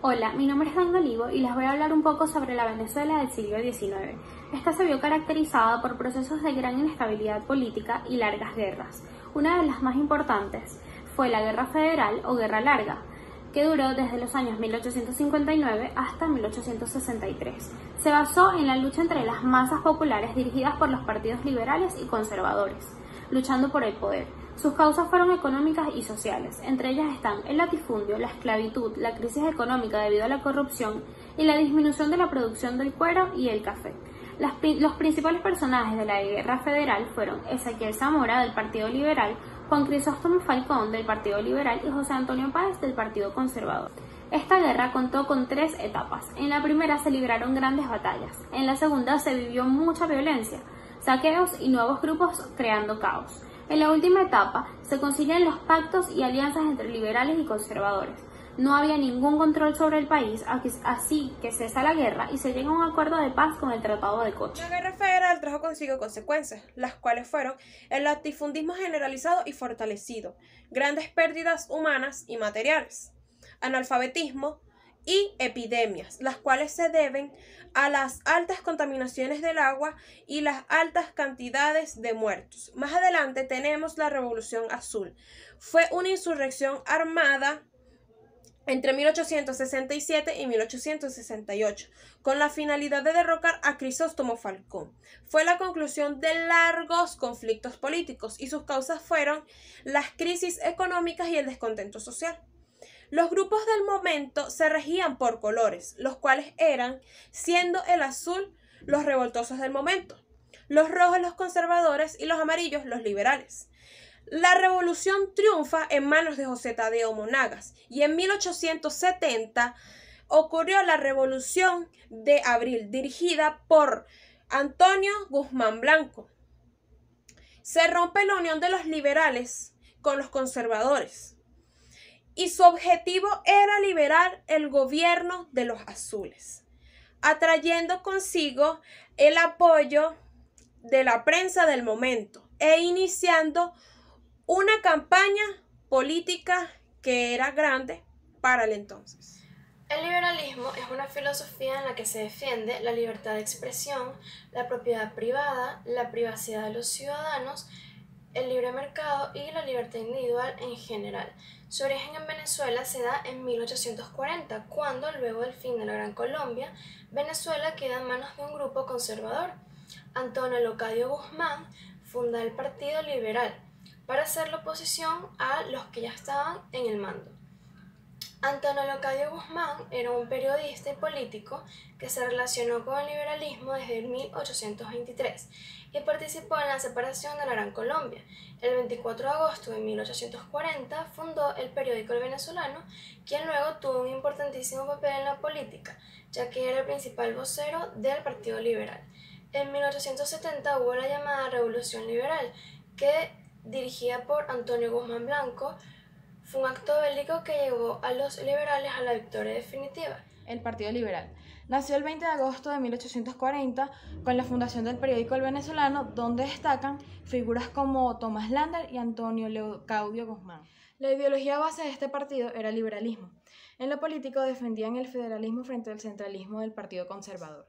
Hola, mi nombre es Dan Olivo y les voy a hablar un poco sobre la Venezuela del siglo XIX. Esta se vio caracterizada por procesos de gran inestabilidad política y largas guerras. Una de las más importantes fue la Guerra Federal o Guerra Larga, que duró desde los años 1859 hasta 1863. Se basó en la lucha entre las masas populares dirigidas por los partidos liberales y conservadores, luchando por el poder. Sus causas fueron económicas y sociales, entre ellas están el latifundio, la esclavitud, la crisis económica debido a la corrupción y la disminución de la producción del cuero y el café. Los principales personajes de la Guerra Federal fueron Ezequiel Zamora del Partido Liberal, Juan Crisóstomo Falcón del Partido Liberal y José Antonio Páez del Partido Conservador. Esta guerra contó con 3 etapas. En la primera se libraron grandes batallas, en la segunda se vivió mucha violencia, saqueos y nuevos grupos creando caos. En la última etapa se consiguen los pactos y alianzas entre liberales y conservadores. No había ningún control sobre el país, así que cesa la guerra y se llega a un acuerdo de paz con el Tratado de Cocha. La Guerra Federal trajo consigo consecuencias, las cuales fueron el latifundismo generalizado y fortalecido, grandes pérdidas humanas y materiales, analfabetismo y epidemias, las cuales se deben a las altas contaminaciones del agua y las altas cantidades de muertos. Más adelante tenemos la Revolución Azul. Fue una insurrección armada entre 1867 y 1868, con la finalidad de derrocar a Crisóstomo Falcón. Fue la conclusión de largos conflictos políticos y sus causas fueron las crisis económicas y el descontento social. Los grupos del momento se regían por colores, los cuales eran, siendo el azul, los revoltosos del momento, los rojos los conservadores y los amarillos los liberales. La revolución triunfa en manos de José Tadeo Monagas y en 1870 ocurrió la Revolución de Abril, dirigida por Antonio Guzmán Blanco. Se rompe la unión de los liberales con los conservadores y su objetivo era liberar el gobierno de los azules, atrayendo consigo el apoyo de la prensa del momento e iniciando una campaña política que era grande para el entonces. El liberalismo es una filosofía en la que se defiende la libertad de expresión, la propiedad privada, la privacidad de los ciudadanos, el libre mercado y la libertad individual en general. Su origen en Venezuela se da en 1840, cuando, luego del fin de la Gran Colombia, Venezuela queda en manos de un grupo conservador. Antonio Leocadio Guzmán funda el Partido Liberal para hacer la oposición a los que ya estaban en el mando. Antonio Leocadio Guzmán era un periodista y político que se relacionó con el liberalismo desde 1823 y participó en la separación de la Gran Colombia. El 24 de agosto de 1840 fundó el periódico El Venezolano, quien luego tuvo un importantísimo papel en la política, ya que era el principal vocero del Partido Liberal. En 1870 hubo la llamada Revolución Liberal, que, dirigida por Antonio Guzmán Blanco, fue un acto bélico que llevó a los liberales a la victoria definitiva. El Partido Liberal nació el 20 de agosto de 1840 con la fundación del periódico El Venezolano, donde destacan figuras como Tomás Lander y Antonio Leocadio Guzmán. La ideología base de este partido era el liberalismo. En lo político defendían el federalismo frente al centralismo del Partido Conservador.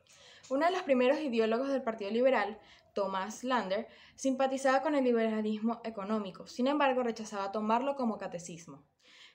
Uno de los primeros ideólogos del Partido Liberal, Tomás Lander, simpatizaba con el liberalismo económico, sin embargo rechazaba tomarlo como catecismo.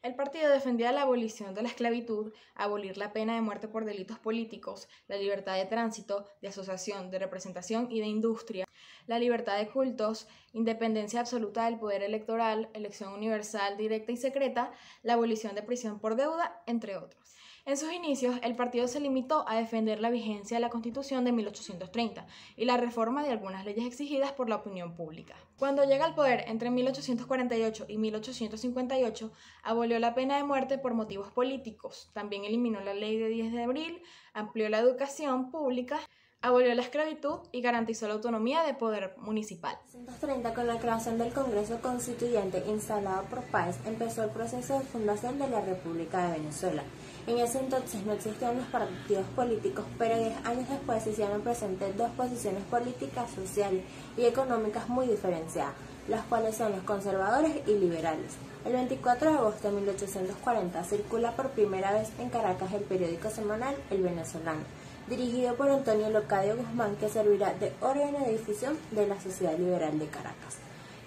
El partido defendía la abolición de la esclavitud, abolir la pena de muerte por delitos políticos, la libertad de tránsito, de asociación, de representación y de industria, la libertad de cultos, independencia absoluta del poder electoral, elección universal, directa y secreta, la abolición de prisión por deuda, entre otros. En sus inicios, el partido se limitó a defender la vigencia de la Constitución de 1830 y la reforma de algunas leyes exigidas por la opinión pública. Cuando llega al poder entre 1848 y 1858, abolió la pena de muerte por motivos políticos, también eliminó la ley de 10 de abril, amplió la educación pública, abolió la esclavitud y garantizó la autonomía de poder municipal. En 1930, con la creación del Congreso Constituyente instalado por Páez, empezó el proceso de fundación de la República de Venezuela. En ese entonces no existían los partidos políticos, pero 10 años después se hicieron presentes dos posiciones políticas, sociales y económicas muy diferenciadas. los cuales son los conservadores y liberales. El 24 de agosto de 1840 circula por primera vez en Caracas el periódico semanal El Venezolano, dirigido por Antonio Leocadio Guzmán, que servirá de órgano de difusión de la Sociedad Liberal de Caracas.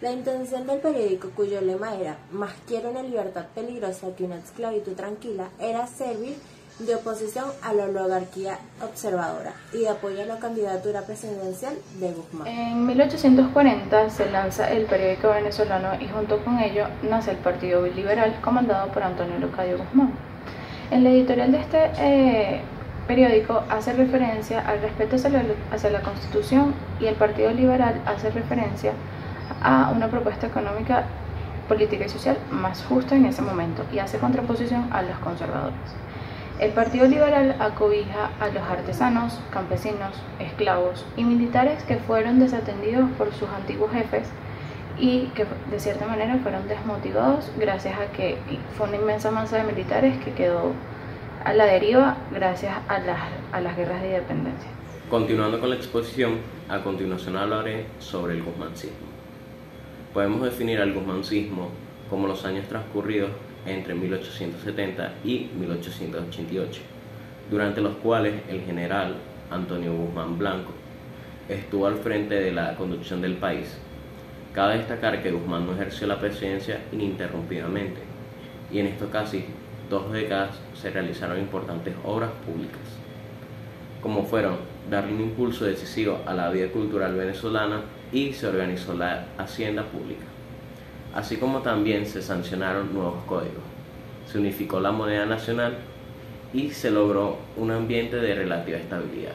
La intención del periódico, cuyo lema era «Más quiero una libertad peligrosa que una esclavitud tranquila», era servir de oposición a la oligarquía observadora y de apoyo a la candidatura presidencial de Guzmán. En 1840 se lanza el periódico venezolano y junto con ello nace el Partido Liberal comandado por Antonio Leocadio Guzmán. En la editorial de este periódico hace referencia al respeto hacia la Constitución y el Partido Liberal hace referencia a una propuesta económica, política y social más justa en ese momento y hace contraposición a los conservadores. El Partido Liberal acobija a los artesanos, campesinos, esclavos y militares que fueron desatendidos por sus antiguos jefes y que de cierta manera fueron desmotivados gracias a que fue una inmensa masa de militares que quedó a la deriva gracias a las guerras de independencia. Continuando con la exposición, a continuación hablaré sobre el guzmancismo. Podemos definir al guzmancismo como los años transcurridos entre 1870 y 1888, durante los cuales el general Antonio Guzmán Blanco estuvo al frente de la conducción del país. Cabe destacar que Guzmán no ejerció la presidencia ininterrumpidamente, y en estos casi 2 décadas se realizaron importantes obras públicas, como fueron darle un impulso decisivo a la vida cultural venezolana y se organizó la hacienda pública, así como también se sancionaron nuevos códigos, se unificó la moneda nacional y se logró un ambiente de relativa estabilidad.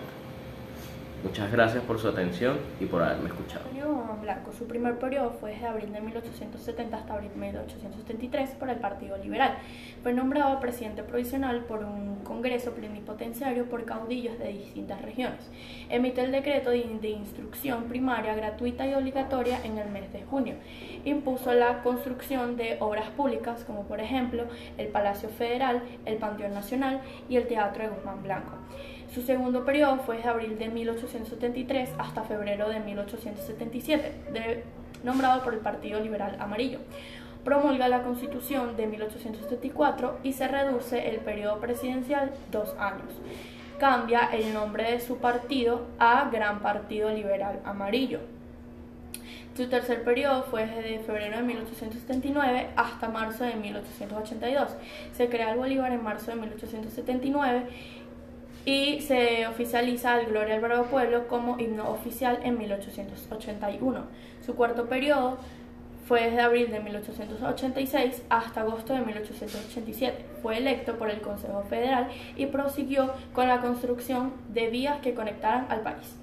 Muchas gracias por su atención y por haberme escuchado. Antonio Guzmán Blanco, su primer periodo fue desde abril de 1870 hasta abril de 1873 por el Partido Liberal. Fue nombrado presidente provisional por un congreso plenipotenciario por caudillos de distintas regiones. Emite el decreto de instrucción primaria gratuita y obligatoria en el mes de junio. Impuso la construcción de obras públicas como por ejemplo el Palacio Federal, el Panteón Nacional y el Teatro de Guzmán Blanco. Su segundo periodo fue desde abril de 1873 hasta febrero de 1877, nombrado por el Partido Liberal Amarillo. Promulga la Constitución de 1874 y se reduce el periodo presidencial 2 años. Cambia el nombre de su partido a Gran Partido Liberal Amarillo. Su tercer periodo fue desde febrero de 1879 hasta marzo de 1882. Se crea el Bolívar en marzo de 1879 y se oficializa el Gloria al Bravo Pueblo como himno oficial en 1881. Su cuarto periodo fue desde abril de 1886 hasta agosto de 1887. Fue electo por el Consejo Federal y prosiguió con la construcción de vías que conectaran al país.